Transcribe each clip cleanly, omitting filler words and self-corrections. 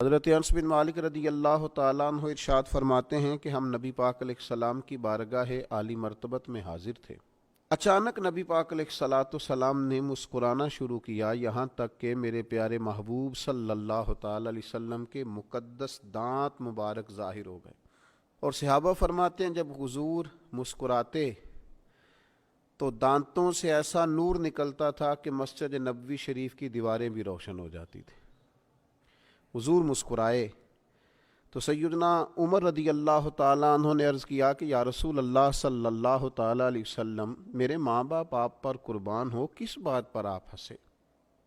حضرت انس بن مالک رضی اللہ تعالیٰ عنہ ارشاد فرماتے ہیں کہ ہم نبی پاک علیہ السلام کی بارگاہ عالی مرتبت میں حاضر تھے۔ اچانک نبی پاک علیہ السلام نے مسکرانا شروع کیا، یہاں تک کہ میرے پیارے محبوب صلی اللہ تعالیٰ علیہ وسلم کے مقدس دانت مبارک ظاہر ہو گئے۔ اور صحابہ فرماتے ہیں جب حضور مسکراتے تو دانتوں سے ایسا نور نکلتا تھا کہ مسجد نبوی شریف کی دیواریں بھی روشن ہو جاتی تھیں۔ حضور مسکرائے تو سیدنا عمر رضی اللہ تعالیٰ عنہ نے عرض کیا کہ یا رسول اللہ صلی اللہ تعالیٰ علیہ وسلم، میرے ماں باپ آپ پر قربان ہو، کس بات پر آپ ہنسے؟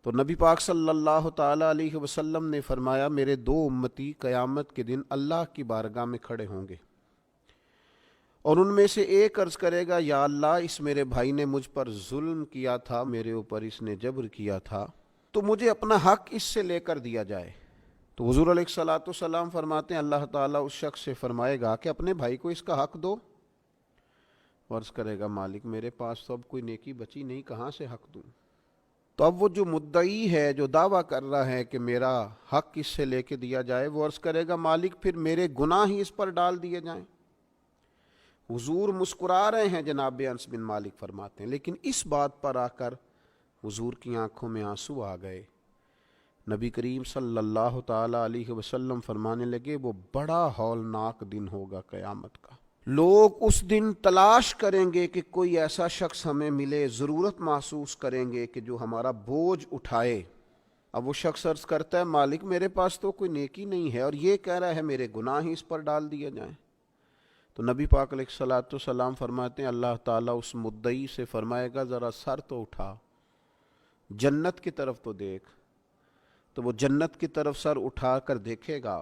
تو نبی پاک صلی اللہ تعالیٰ علیہ وسلم نے فرمایا، میرے دو امتی قیامت کے دن اللہ کی بارگاہ میں کھڑے ہوں گے، اور ان میں سے ایک عرض کرے گا، یا اللہ، اس میرے بھائی نے مجھ پر ظلم کیا تھا، میرے اوپر اس نے جبر کیا تھا، تو مجھے اپنا حق اس سے لے کر دیا جائے۔ تو حضور علیہ السلام فرماتے ہیں اللہ تعالیٰ اس شخص سے فرمائے گا کہ اپنے بھائی کو اس کا حق دو۔ عرض کرے گا، مالک میرے پاس تو اب کوئی نیکی بچی نہیں، کہاں سے حق دوں؟ تو اب وہ جو مدعی ہے، جو دعویٰ کر رہا ہے کہ میرا حق اس سے لے کے دیا جائے، وہ عرض کرے گا، مالک پھر میرے گناہ ہی اس پر ڈال دیے جائیں۔ حضور مسکرا رہے ہیں، جناب انس بن مالک فرماتے ہیں، لیکن اس بات پر آ کر حضور کی آنکھوں میں آنسو آ گئے۔ نبی کریم صلی اللہ تعالیٰ علیہ وسلم فرمانے لگے، وہ بڑا ہولناک دن ہوگا قیامت کا۔ لوگ اس دن تلاش کریں گے کہ کوئی ایسا شخص ہمیں ملے، ضرورت محسوس کریں گے کہ جو ہمارا بوجھ اٹھائے۔ اب وہ شخص عرض کرتا ہے، مالک میرے پاس تو کوئی نیکی نہیں ہے، اور یہ کہہ رہا ہے میرے گناہ ہی اس پر ڈال دیے جائیں۔ تو نبی پاک علیہ السلام فرماتے ہیں اللہ تعالیٰ اس مدعی سے فرمائے گا، ذرا سر تو اٹھا، جنت کی طرف تو دیکھ۔ تو وہ جنت کی طرف سر اٹھا کر دیکھے گا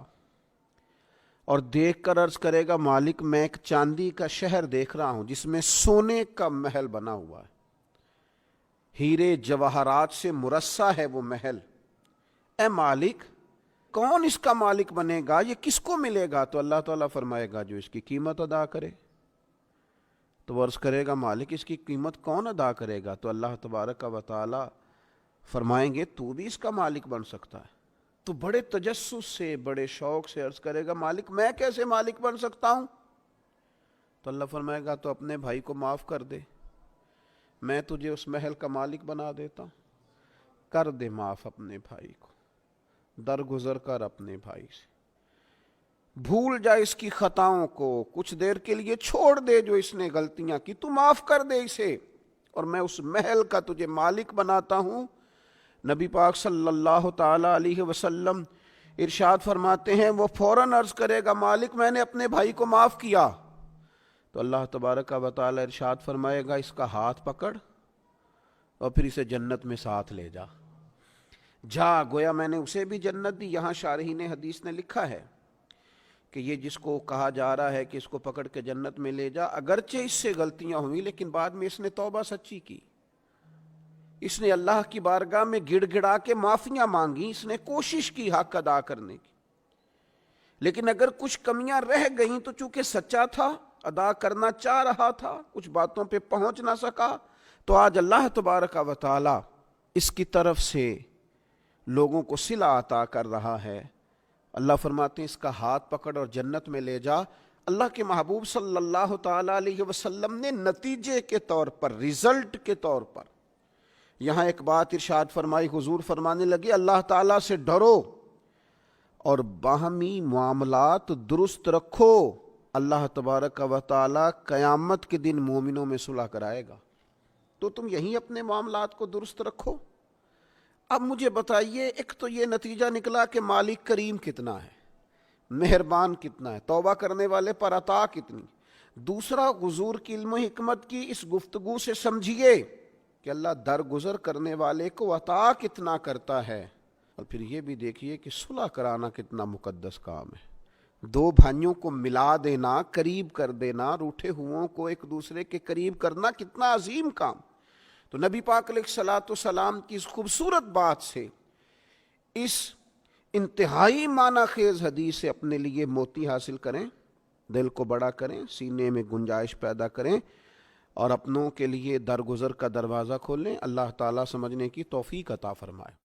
اور دیکھ کر عرض کرے گا، مالک میں ایک چاندی کا شہر دیکھ رہا ہوں جس میں سونے کا محل بنا ہوا ہے، ہیرے جواہرات سے مرصع ہے وہ محل۔ اے مالک، کون اس کا مالک بنے گا؟ یہ کس کو ملے گا؟ تو اللہ تعالیٰ فرمائے گا، جو اس کی قیمت ادا کرے۔ تو وہ عرض کرے گا، مالک اس کی قیمت کون ادا کرے گا؟ تو اللہ تبارک و تعالیٰ فرمائیں گے، تو بھی اس کا مالک بن سکتا ہے۔ تو بڑے تجسس سے، بڑے شوق سے عرض کرے گا، مالک میں کیسے مالک بن سکتا ہوں؟ تو اللہ فرمائے گا، تو اپنے بھائی کو معاف کر دے، میں تجھے اس محل کا مالک بنا دیتا ہوں۔ کر دے معاف اپنے بھائی کو، درگزر کر اپنے بھائی سے، بھول جا اس کی خطاؤں کو، کچھ دیر کے لیے چھوڑ دے جو اس نے غلطیاں کی، تو معاف کر دے اسے، اور میں اس محل کا تجھے مالک بناتا ہوں۔ نبی پاک صلی اللہ تعالیٰ علیہ وسلم ارشاد فرماتے ہیں، وہ فوراً عرض کرے گا، مالک میں نے اپنے بھائی کو معاف کیا۔ تو اللہ تبارک و تعالیٰ ارشاد فرمائے گا، اس کا ہاتھ پکڑ اور پھر اسے جنت میں ساتھ لے جا۔ گویا میں نے اسے بھی جنت دی۔ یہاں شارحین حدیث نے لکھا ہے کہ یہ جس کو کہا جا رہا ہے کہ اس کو پکڑ کے جنت میں لے جا، اگرچہ اس سے غلطیاں ہوئی لیکن بعد میں اس نے توبہ سچی کی، اس نے اللہ کی بارگاہ میں گڑ گڑا کے معافیاں مانگی، اس نے کوشش کی حق ادا کرنے کی۔ لیکن اگر کچھ کمیاں رہ گئیں تو چونکہ سچا تھا، ادا کرنا چاہ رہا تھا، کچھ باتوں پہ پہنچ نہ سکا، تو آج اللہ تبارک و تعالی اس کی طرف سے لوگوں کو صلہ عطا کر رہا ہے۔ اللہ فرماتے ہیں، اس کا ہاتھ پکڑ اور جنت میں لے جا۔ اللہ کے محبوب صلی اللہ تعالیٰ علیہ وسلم نے نتیجے کے طور پر، رزلٹ کے طور پر یہاں ایک بات ارشاد فرمائی۔ حضور فرمانے لگے، اللہ تعالیٰ سے ڈرو اور باہمی معاملات درست رکھو، اللہ تبارک و تعالیٰ قیامت کے دن مومنوں میں صلح کرائے گا۔ تو تم یہیں اپنے معاملات کو درست رکھو۔ اب مجھے بتائیے، ایک تو یہ نتیجہ نکلا کہ مالک کریم کتنا ہے، مہربان کتنا ہے، توبہ کرنے والے پر عطا کتنی۔ دوسرا، حضور کی علم و حکمت کی اس گفتگو سے سمجھیے کہ اللہ درگزر کرنے والے کو عطا کتنا کرتا ہے، اور پھر یہ بھی دیکھیے کہ صلح کرانا کتنا مقدس کام ہے۔ دو بھائیوں کو ملا دینا، قریب کر دینا، روٹھے ہوئوں کو ایک دوسرے کے قریب کرنا کتنا عظیم کام۔ تو نبی پاک علیہ السلام کی اس خوبصورت بات سے، اس انتہائی معنی خیز حدیث سے اپنے لیے موتی حاصل کریں، دل کو بڑا کریں، سینے میں گنجائش پیدا کریں، اور اپنوں کے لیے درگزر کا دروازہ کھولیں۔ اللہ تعالیٰ سمجھنے کی توفیق عطا فرمائے۔